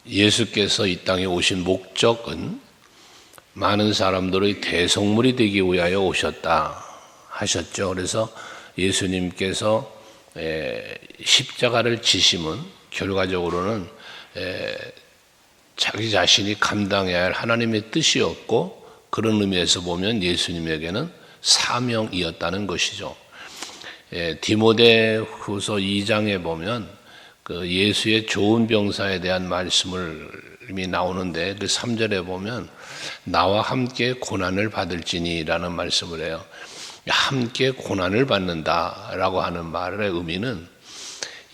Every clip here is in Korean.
예수께서 이 땅에 오신 목적은 많은 사람들의 대속물이 되기 위하여 오셨다 하셨죠. 그래서 예수님께서 십자가를 지심은 결과적으로는 자기 자신이 감당해야 할 하나님의 뜻이었고, 그런 의미에서 보면 예수님에게는 사명이었다는 것이죠. 디모데후서 2장에 보면 그 예수의 좋은 병사에 대한 말씀이 나오는데, 그 3절에 보면 나와 함께 고난을 받을지니라는 말씀을 해요. 함께 고난을 받는다라고 하는 말의 의미는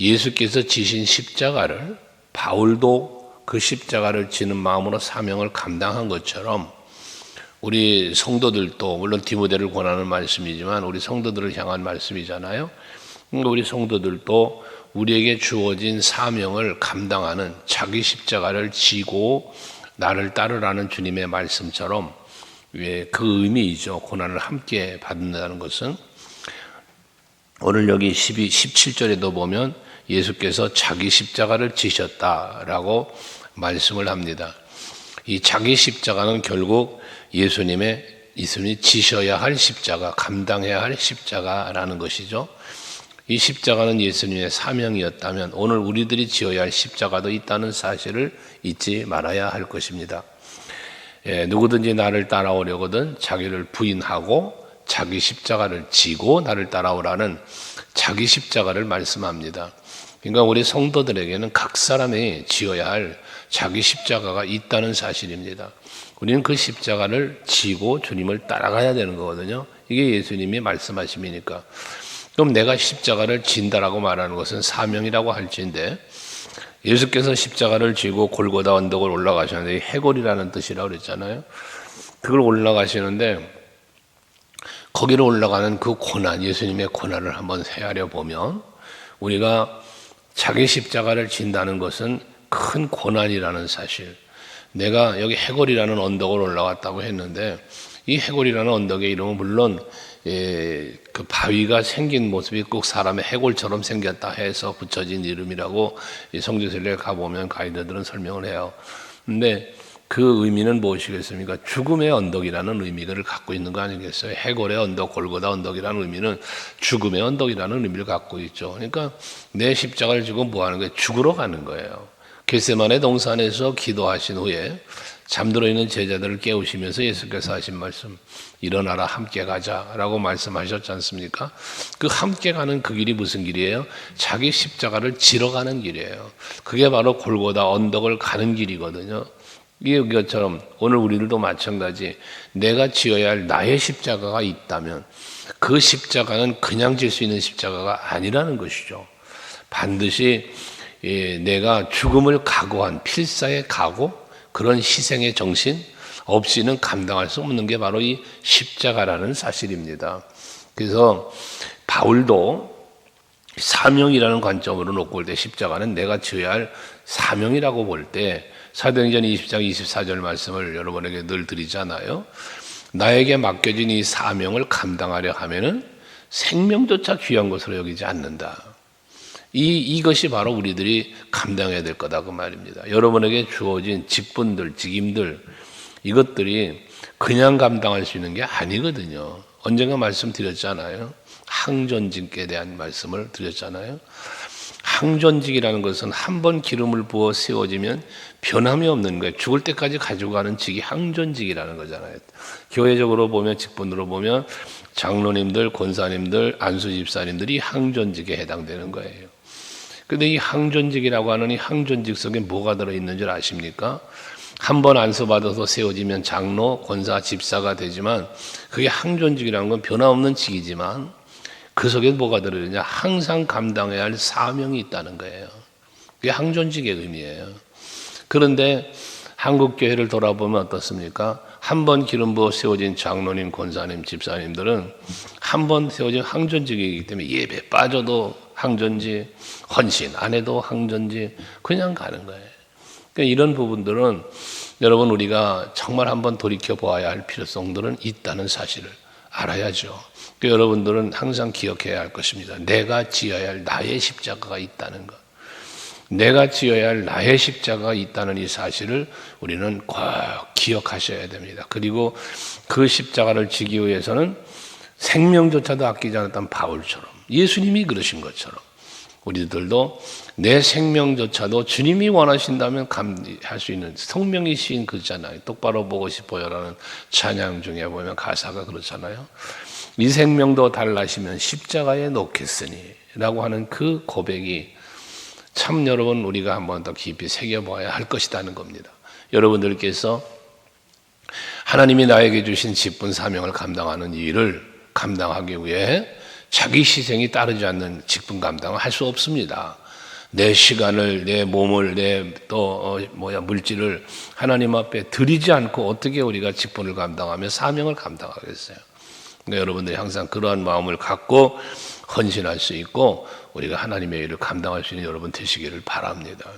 예수께서 지신 십자가를, 바울도 그 십자가를 지는 마음으로 사명을 감당한 것처럼 우리 성도들도, 물론 디모데를 권하는 말씀이지만 우리 성도들을 향한 말씀이잖아요. 우리 성도들도 우리에게 주어진 사명을 감당하는, 자기 십자가를 지고 나를 따르라는 주님의 말씀처럼 그 의미이죠. 고난을 함께 받는다는 것은. 오늘 여기 17절에도 보면 예수께서 자기 십자가를 지셨다라고 말씀을 합니다. 이 자기 십자가는 결국 예수님이 지셔야 할 십자가, 감당해야 할 십자가라는 것이죠. 이 십자가는 예수님의 사명이었다면 오늘 우리들이 지어야 할 십자가도 있다는 사실을 잊지 말아야 할 것입니다. 누구든지 나를 따라오려거든 자기를 부인하고 자기 십자가를 지고 나를 따라오라는 자기 십자가를 말씀합니다. 그러니까 우리 성도들에게는 각 사람이 지어야 할 자기 십자가가 있다는 사실입니다. 우리는 그 십자가를 지고 주님을 따라가야 되는 거거든요. 이게 예수님이 말씀하심이니까. 그럼 내가 십자가를 진다라고 말하는 것은 사명이라고 할지인데, 예수께서 십자가를 지고 골고다 언덕을 올라가셨는데, 해골이라는 뜻이라고 그랬잖아요. 그걸 올라가시는데 거기로 올라가는 그 고난, 예수님의 고난을 한번 헤아려 보면 우리가 자기 십자가를 진다는 것은 큰 고난이라는 사실. 내가 여기 해골이라는 언덕을 올라왔다고 했는데, 이 해골이라는 언덕의 이름은 물론 그 바위가 생긴 모습이 꼭 사람의 해골처럼 생겼다 해서 붙여진 이름이라고 성지순례 가보면 가이드들은 설명을 해요. 근데 그 의미는 무엇이겠습니까? 죽음의 언덕이라는 의미를 갖고 있는 거 아니겠어요? 해골의 언덕, 골고다 언덕이라는 의미는 죽음의 언덕이라는 의미를 갖고 있죠. 그러니까 내 십자가를 지고 뭐 하는 거예요? 죽으러 가는 거예요. 겟세마네 동산에서 기도하신 후에 잠들어 있는 제자들을 깨우시면서 예수께서 하신 말씀, 일어나라 함께 가자라고 말씀하셨지 않습니까? 그 함께 가는 그 길이 무슨 길이에요? 자기 십자가를 지러 가는 길이에요. 그게 바로 골고다 언덕을 가는 길이거든요. 이것처럼 오늘 우리들도 마찬가지, 내가 지어야 할 나의 십자가가 있다면 그 십자가는 그냥 질 수 있는 십자가가 아니라는 것이죠. 반드시 내가 죽음을 각오한 필사의 각오, 그런 희생의 정신 없이는 감당할 수 없는 게 바로 이 십자가라는 사실입니다. 그래서 바울도 사명이라는 관점으로 놓고 볼 때 십자가는 내가 지어야 할 사명이라고 볼 때, 사도행전 20장 24절 말씀을 여러분에게 늘 드리잖아요. 나에게 맡겨진 이 사명을 감당하려 하면은 생명조차 귀한 것으로 여기지 않는다. 이것이 바로 우리들이 감당해야 될 거다 그 말입니다. 여러분에게 주어진 직분들, 직임들, 이것들이 그냥 감당할 수 있는 게 아니거든요. 언젠가 말씀드렸잖아요. 항전직에 대한 말씀을 드렸잖아요. 항전직이라는 것은 한 번 기름을 부어 세워지면 변함이 없는 거예요. 죽을 때까지 가지고 가는 직이 항전직이라는 거잖아요. 교회적으로 보면, 직분으로 보면 장로님들, 권사님들, 안수집사님들이 항전직에 해당되는 거예요. 그런데 이 항전직이라고 하는 이 항전직 속에 뭐가 들어있는 줄 아십니까? 한 번 안수받아서 세워지면 장로, 권사, 집사가 되지만 그게 항전직이라는 건 변함없는 직이지만 그 속에 뭐가 들어있느냐? 항상 감당해야 할 사명이 있다는 거예요. 그게 항전직의 의미예요. 그런데 한국교회를 돌아보면 어떻습니까? 한 번 기름 부어 세워진 장로님, 권사님, 집사님들은 한 번 세워진 항전직이기 때문에 예배 빠져도 항전직, 헌신 안 해도 항전직, 그냥 가는 거예요. 그러니까 이런 부분들은 여러분 우리가 정말 한번 돌이켜 보아야 할 필요성들은 있다는 사실을 알아야죠. 그러니까 여러분들은 항상 기억해야 할 것입니다. 내가 지어야 할 나의 십자가가 있다는 것. 내가 지어야 할 나의 십자가가 있다는 이 사실을 우리는 꼭 기억하셔야 됩니다. 그리고 그 십자가를 지기 위해서는 생명조차도 아끼지 않았던 바울처럼, 예수님이 그러신 것처럼 우리들도 내 생명조차도 주님이 원하신다면 감리할 수 있는, 성명이신 그잖아요. 똑바로 보고 싶어요라는 찬양 중에 보면 가사가 그렇잖아요. 이 생명도 달라시면 십자가에 놓겠으니 라고 하는 그 고백이 참 여러분 우리가 한번 더 깊이 새겨봐야 할 것이라는 겁니다. 여러분들께서 하나님이 나에게 주신 직분 사명을 감당하는 일을 감당하기 위해 자기 희생이 따르지 않는 직분 감당을 할 수 없습니다. 내 시간을, 내 몸을, 내 물질을 하나님 앞에 드리지 않고 어떻게 우리가 직분을 감당하며 사명을 감당하겠어요? 그러니까 여러분들이 항상 그러한 마음을 갖고 헌신할 수 있고 우리가 하나님의 일을 감당할 수 있는 여러분 되시기를 바랍니다.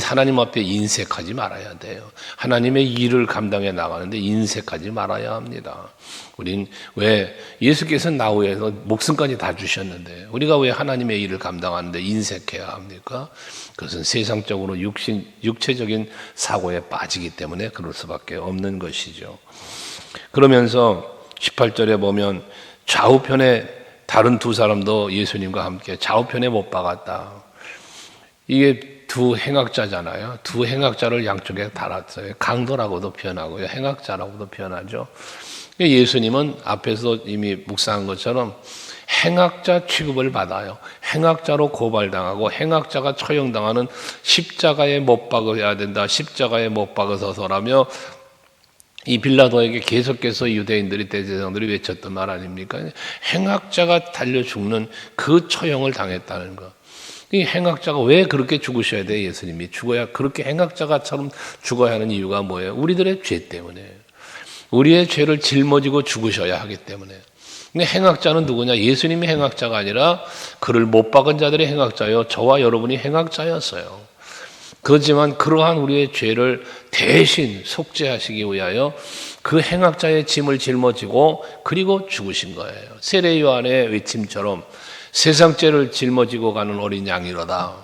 하나님 앞에 인색하지 말아야 돼요. 하나님의 일을 감당해 나가는데 인색하지 말아야 합니다. 우린 왜 예수께서 나우 위해서 목숨까지 다 주셨는데 우리가 왜 하나님의 일을 감당하는데 인색해야 합니까? 그것은 세상적으로 육체적인 사고에 빠지기 때문에 그럴 수밖에 없는 것이죠. 그러면서 18절에 보면 좌우편에 다른 두 사람도 예수님과 함께 좌우편에 못 박았다. 이게 두 행악자잖아요. 두 행악자를 양쪽에 달았어요. 강도라고도 표현하고요. 행악자라고도 표현하죠. 예수님은 앞에서 이미 묵상한 것처럼 행악자 취급을 받아요. 행악자로 고발당하고 행악자가 처형당하는 십자가에 못 박아야 된다. 십자가에 못 박아서라며 이 빌라도에게 계속해서 유대인들이 대제사장들이 외쳤던 말 아닙니까? 행악자가 달려 죽는 그 처형을 당했다는 것. 이 행악자가 왜 그렇게 죽으셔야 돼? 예수님이 죽어야 그렇게 행악자가처럼 죽어야 하는 이유가 뭐예요? 우리들의 죄 때문에. 우리의 죄를 짊어지고 죽으셔야 하기 때문에. 근데 행악자는 누구냐? 예수님이 행악자가 아니라 그를 못 박은 자들의 행악자요. 저와 여러분이 행악자였어요. 그렇지만 그러한 우리의 죄를 대신 속죄하시기 위하여 그 행악자의 짐을 짊어지고 그리고 죽으신 거예요. 세례 요한의 외침처럼 세상 죄를 짊어지고 가는 어린 양이로다.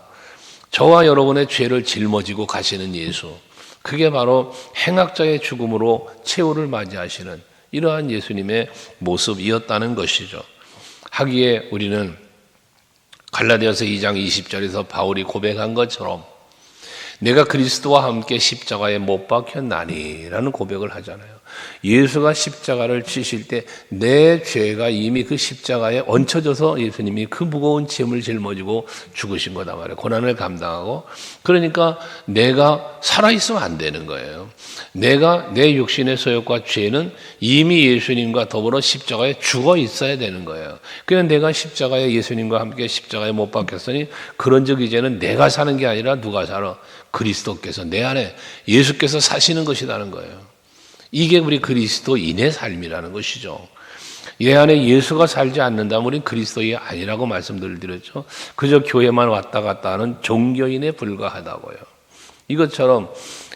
저와 여러분의 죄를 짊어지고 가시는 예수. 그게 바로 행악자의 죽음으로 최후를 맞이하시는 이러한 예수님의 모습이었다는 것이죠. 하기에 우리는 갈라디아서 2장 20절에서 바울이 고백한 것처럼 내가 그리스도와 함께 십자가에 못 박혔나니 라는 고백을 하잖아요. 예수가 십자가를 치실 때 내 죄가 이미 그 십자가에 얹혀져서 예수님이 그 무거운 짐을 짊어지고 죽으신 거다 말이에요. 고난을 감당하고. 그러니까 내가 살아있으면 안 되는 거예요. 내 육신의 소욕과 죄는 이미 예수님과 더불어 십자가에 죽어 있어야 되는 거예요. 그냥 내가 십자가에 예수님과 함께 십자가에 못 박혔으니 그런즉 이제는 내가 사는 게 아니라 누가 살아? 그리스도께서 내 안에 예수께서 사시는 것이라는 거예요. 이게 우리 그리스도인의 삶이라는 것이죠. 내 안에 예수가 살지 않는다면 우리는 그리스도인이 아니라고 말씀을 드렸죠. 그저 교회만 왔다 갔다 하는 종교인에 불과하다고요. 이것처럼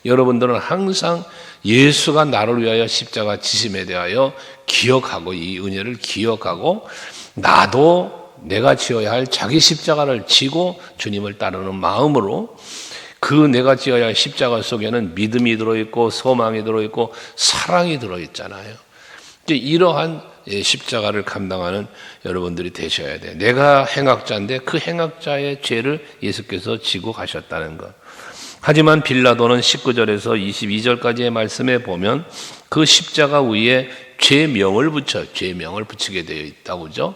여러분들은 항상 예수가 나를 위하여 십자가 지심에 대하여 기억하고 이 은혜를 기억하고 나도 내가 지어야 할 자기 십자가를 지고 주님을 따르는 마음으로 그 내가 지어야 할 십자가 속에는 믿음이 들어있고 소망이 들어있고 사랑이 들어있잖아요. 이제 이러한 십자가를 감당하는 여러분들이 되셔야 돼요. 내가 행악자인데 그 행악자의 죄를 예수께서 지고 가셨다는 것. 하지만 빌라도는 19절에서 22절까지의 말씀에 보면 그 십자가 위에 죄명을 붙이게 되어 있다고 그죠?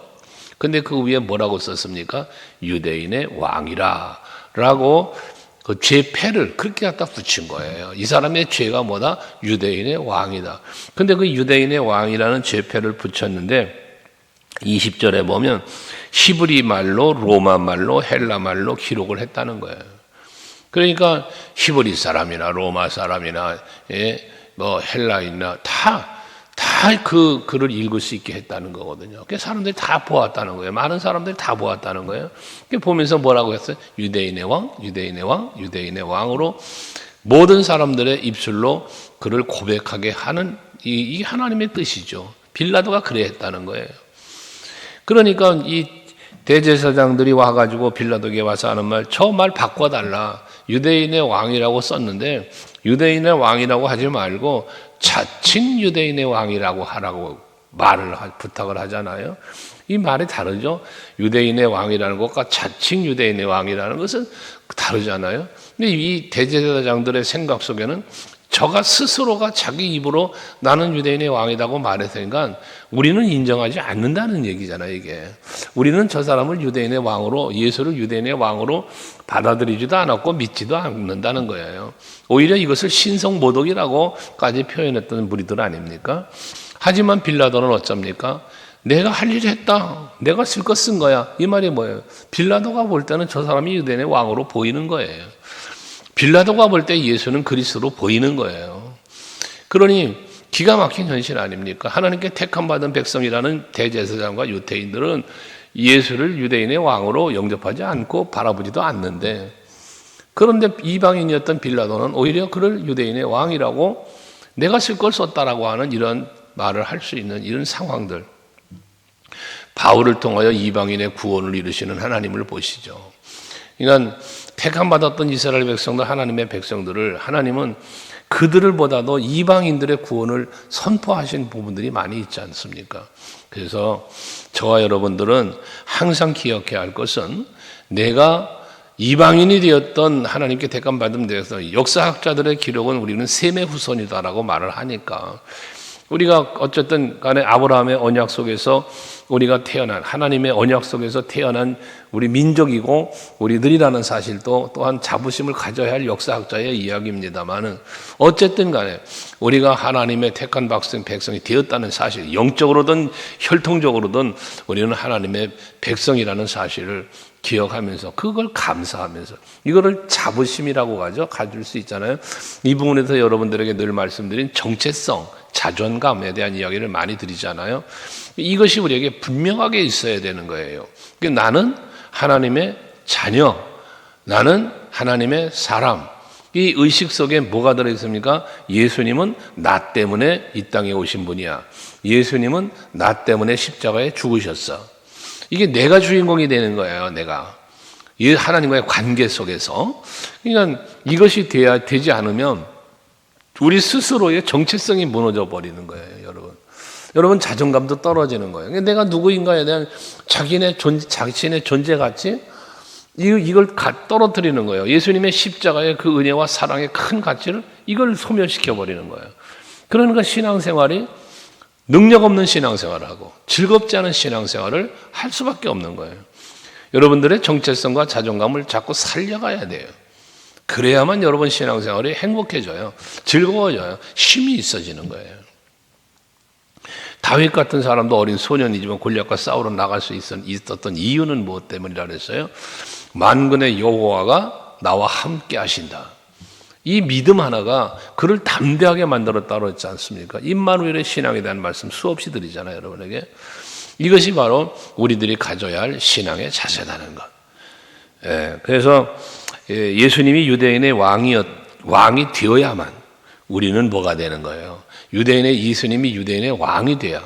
근데 그 위에 뭐라고 썼습니까? 유대인의 왕이라 라고 그 죄패를 그렇게 갖다 붙인 거예요. 이 사람의 죄가 뭐다? 유대인의 왕이다. 근데 그 유대인의 왕이라는 죄패를 붙였는데 20절에 보면 히브리 말로 로마 말로 헬라 말로 기록을 했다는 거예요. 그러니까 히브리 사람이나 로마 사람이나 뭐 헬라인이나 다 그 글을 읽을 수 있게 했다는 거거든요. 그 사람들이 다 보았다는 거예요. 많은 사람들이 다 보았다는 거예요. 보면서 뭐라고 했어요? 유대인의 왕, 유대인의 왕, 유대인의 왕으로 모든 사람들의 입술로 그를 고백하게 하는 이 하나님의 뜻이죠. 빌라도가 그래 했다는 거예요. 그러니까 이 대제사장들이 와가지고 빌라도에게 와서 하는 말, 저 말 바꿔달라. 유대인의 왕이라고 썼는데 유대인의 왕이라고 하지 말고 자칭 유대인의 왕이라고 하라고 부탁을 하잖아요. 이 말이 다르죠. 유대인의 왕이라는 것과 자칭 유대인의 왕이라는 것은 다르잖아요. 근데 이 대제사장들의 생각 속에는 저가 스스로가 자기 입으로 나는 유대인의 왕이라고 말했으니까 우리는 인정하지 않는다는 얘기잖아요, 이게. 우리는 저 사람을 유대인의 왕으로, 예수를 유대인의 왕으로 받아들이지도 않았고 믿지도 않는다는 거예요. 오히려 이것을 신성모독이라고까지 표현했던 무리들 아닙니까? 하지만 빌라도는 어쩝니까? 내가 할 일을 했다. 내가 쓸 것 쓴 거야. 이 말이 뭐예요? 빌라도가 볼 때는 저 사람이 유대인의 왕으로 보이는 거예요. 빌라도가 볼 때 예수는 그리스도로 보이는 거예요. 그러니 기가 막힌 현실 아닙니까? 하나님께 택함 받은 백성이라는 대제사장과 유대인들은 예수를 유대인의 왕으로 영접하지 않고 바라보지도 않는데, 그런데 이방인이었던 빌라도는 오히려 그를 유대인의 왕이라고 내가 쓸 걸 썼다라고 하는 이런 말을 할 수 있는 이런 상황들. 바울을 통하여 이방인의 구원을 이루시는 하나님을 보시죠. 그러니까 택함 받았던 이스라엘 백성들, 하나님의 백성들을 하나님은 그들보다도 이방인들의 구원을 선포하신 부분들이 많이 있지 않습니까? 그래서 저와 여러분들은 항상 기억해야 할 것은 내가 이방인이 되었던 하나님께 택함 받은 데서 역사학자들의 기록은 우리는 셈의 후손이다라고 말을 하니까 우리가 어쨌든 간에 아브라함의 언약 속에서 우리가 태어난, 하나님의 언약 속에서 태어난 우리 민족이고 우리들이라는 사실도 또한 자부심을 가져야 할 역사학자의 이야기입니다만은 어쨌든 간에 우리가 하나님의 택한 백성이 되었다는 사실, 영적으로든 혈통적으로든 우리는 하나님의 백성이라는 사실을 기억하면서 그걸 감사하면서 이거를 자부심이라고 가질 수 있잖아요. 이 부분에서 여러분들에게 늘 말씀드린 정체성, 자존감에 대한 이야기를 많이 드리잖아요. 이것이 우리에게 분명하게 있어야 되는 거예요. 나는 하나님의 자녀, 나는 하나님의 사람. 이 의식 속에 뭐가 들어있습니까? 예수님은 나 때문에 이 땅에 오신 분이야. 예수님은 나 때문에 십자가에 죽으셨어. 이게 내가 주인공이 되는 거예요, 내가. 이 하나님과의 관계 속에서. 그러니까 이것이 되지 않으면 우리 스스로의 정체성이 무너져 버리는 거예요, 여러분. 여러분 자존감도 떨어지는 거예요. 내가 누구인가에 대한 자신의 존재 가치 이걸 떨어뜨리는 거예요. 예수님의 십자가의 그 은혜와 사랑의 큰 가치를 이걸 소멸시켜 버리는 거예요. 그러니까 신앙생활이 능력 없는 신앙생활을 하고 즐겁지 않은 신앙생활을 할 수밖에 없는 거예요. 여러분들의 정체성과 자존감을 자꾸 살려가야 돼요. 그래야만 여러분 신앙생활이 행복해져요. 즐거워져요. 힘이 있어지는 거예요. 다윗 같은 사람도 어린 소년이지만 골리앗과 싸우러 나갈 수 있었던 이유는 무엇 때문이라 그랬어요? 만군의 여호와가 나와 함께 하신다. 이 믿음 하나가 그를 담대하게 만들었다고 그랬지 않습니까? 임마누엘의 신앙에 대한 말씀 수없이 드리잖아요, 여러분에게. 이것이 바로 우리들이 가져야 할 신앙의 자세라는 것. 그래서 예수님이 유대인의 왕이 되어야만 우리는 뭐가 되는 거예요? 예수님이 유대인의 왕이 돼야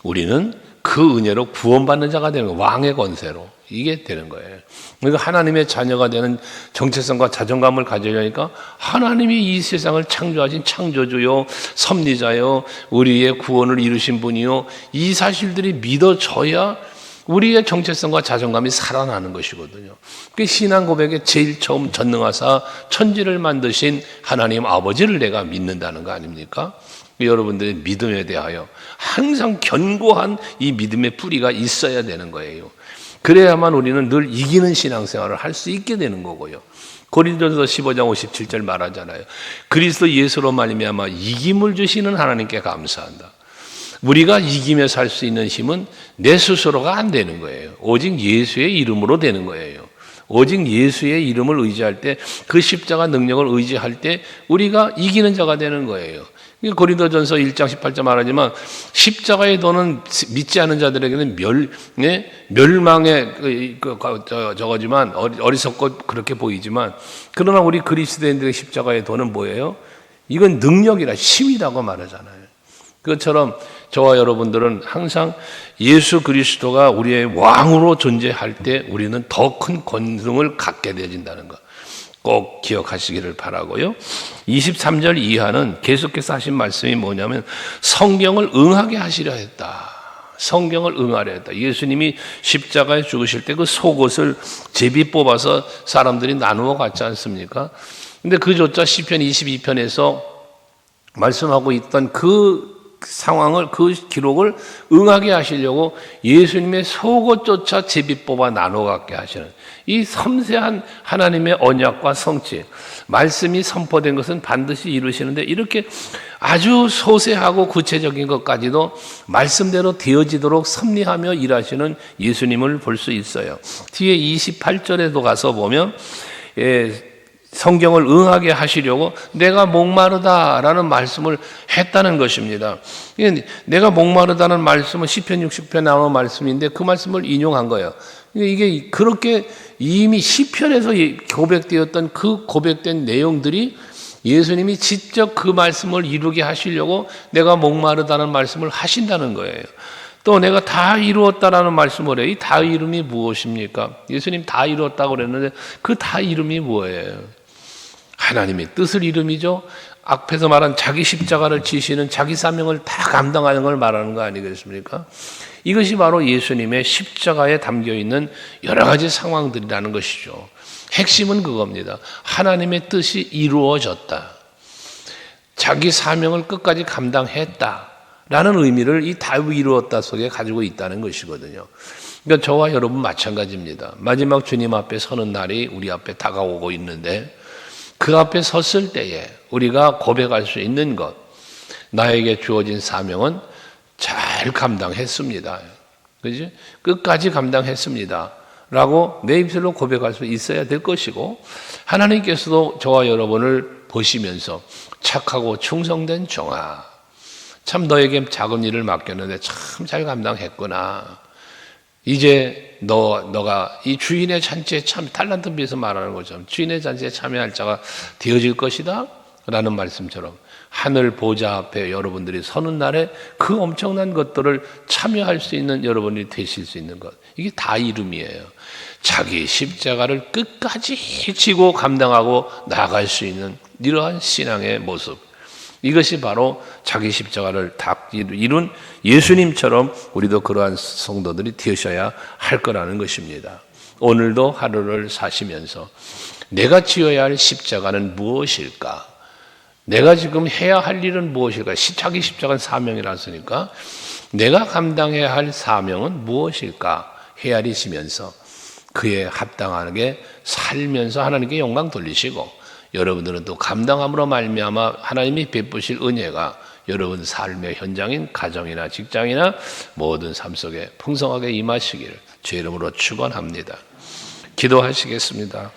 우리는 그 은혜로 구원받는 자가 되는 거예요. 왕의 권세로. 이게 되는 거예요. 그러니까 하나님의 자녀가 되는 정체성과 자존감을 가지려니까 하나님이 이 세상을 창조하신 창조주요, 섭리자요, 우리의 구원을 이루신 분이요, 이 사실들이 믿어져야 우리의 정체성과 자존감이 살아나는 것이거든요. 그 신앙 고백에 제일 처음 전능하사 천지를 만드신 하나님 아버지를 내가 믿는다는 거 아닙니까? 여러분들의 믿음에 대하여 항상 견고한 이 믿음의 뿌리가 있어야 되는 거예요. 그래야만 우리는 늘 이기는 신앙생활을 할 수 있게 되는 거고요. 고린도전서 15장 57절 말하잖아요. 그리스도 예수로 말미암아 이김을 주시는 하나님께 감사한다. 우리가 이기며 살 수 있는 힘은 내 스스로가 안 되는 거예요. 오직 예수의 이름으로 되는 거예요. 오직 예수의 이름을 의지할 때, 그 십자가 능력을 의지할 때 우리가 이기는 자가 되는 거예요. 고린도전서 1장 18절 말하지만 십자가의 도는 믿지 않은 자들에게는 멸망의 저거지만 어리석고 그렇게 보이지만, 그러나 우리 그리스도인들의 십자가의 도는 뭐예요? 이건 능력이라 힘이라고 말하잖아요. 그것처럼 저와 여러분들은 항상 예수 그리스도가 우리의 왕으로 존재할 때 우리는 더 큰 권능을 갖게 되어진다는 것 꼭 기억하시기를 바라고요. 23절 이하는 계속해서 하신 말씀이 뭐냐면 성경을 응하게 하시려 했다. 성경을 응하려 했다. 예수님이 십자가에 죽으실 때 그 속옷을 제비 뽑아서 사람들이 나누어 갔지 않습니까? 근데 그조차 시편 22편에서 말씀하고 있던 그 상황을, 그 기록을 응하게 하시려고 예수님의 속옷조차 제비 뽑아 나눠 갖게 하시는 이 섬세한 하나님의 언약과 성취, 말씀이 선포된 것은 반드시 이루시는데 이렇게 아주 소세하고 구체적인 것까지도 말씀대로 되어지도록 섭리하며 일하시는 예수님을 볼 수 있어요. 뒤에 28절에도 가서 보면 성경을 응하게 하시려고 내가 목마르다라는 말씀을 했다는 것입니다. 내가 목마르다는 말씀은 시편 60편에 나오는 말씀인데 그 말씀을 인용한 거예요. 이게 그렇게 이미 시편에서 고백되었던 그 고백된 내용들이 예수님이 직접 그 말씀을 이루게 하시려고 내가 목마르다는 말씀을 하신다는 거예요. 또 내가 다 이루었다라는 말씀을 해요. 이 다 이름이 무엇입니까? 예수님 다 이루었다고 그랬는데 그 다 이름이 뭐예요? 하나님의 뜻을 이름이죠. 앞에서 말한 자기 십자가를 지시는 자기 사명을 다 감당하는 걸 말하는 거 아니겠습니까? 이것이 바로 예수님의 십자가에 담겨있는 여러 가지 상황들이라는 것이죠. 핵심은 그겁니다. 하나님의 뜻이 이루어졌다. 자기 사명을 끝까지 감당했다. 라는 의미를 이 다 이루었다 속에 가지고 있다는 것이거든요. 그러니까 저와 여러분 마찬가지입니다. 마지막 주님 앞에 서는 날이 우리 앞에 다가오고 있는데 그 앞에 섰을 때에 우리가 고백할 수 있는 것, 나에게 주어진 사명은 잘 감당했습니다. 그지? 끝까지 감당했습니다. 라고 내 입술로 고백할 수 있어야 될 것이고, 하나님께서도 저와 여러분을 보시면서 착하고 충성된 종아, 참 너에게 작은 일을 맡겼는데 참 잘 감당했구나. 이제 너가 이 주인의 잔치에 참 달란트 비해서 말하는 것처럼 주인의 잔치에 참여할 자가 되어질 것이다 라는 말씀처럼 하늘 보좌 앞에 여러분들이 서는 날에 그 엄청난 것들을 참여할 수 있는 여러분이 되실 수 있는 것, 이게 다 이름이에요. 자기 십자가를 끝까지 지고 감당하고 나아갈 수 있는 이러한 신앙의 모습, 이것이 바로 자기 십자가를 다 이룬 예수님처럼 우리도 그러한 성도들이 되셔야 할 거라는 것입니다. 오늘도 하루를 사시면서 내가 지어야 할 십자가는 무엇일까? 내가 지금 해야 할 일은 무엇일까? 자기 십자가는 사명이라서니까 내가 감당해야 할 사명은 무엇일까? 헤아리시면서 그에 합당하게 살면서 하나님께 영광 돌리시고, 여러분들은 또 감당함으로 말미암아 하나님이 베푸실 은혜가 여러분 삶의 현장인 가정이나 직장이나 모든 삶 속에 풍성하게 임하시기를 주의 이름으로 축원합니다. 기도하시겠습니다.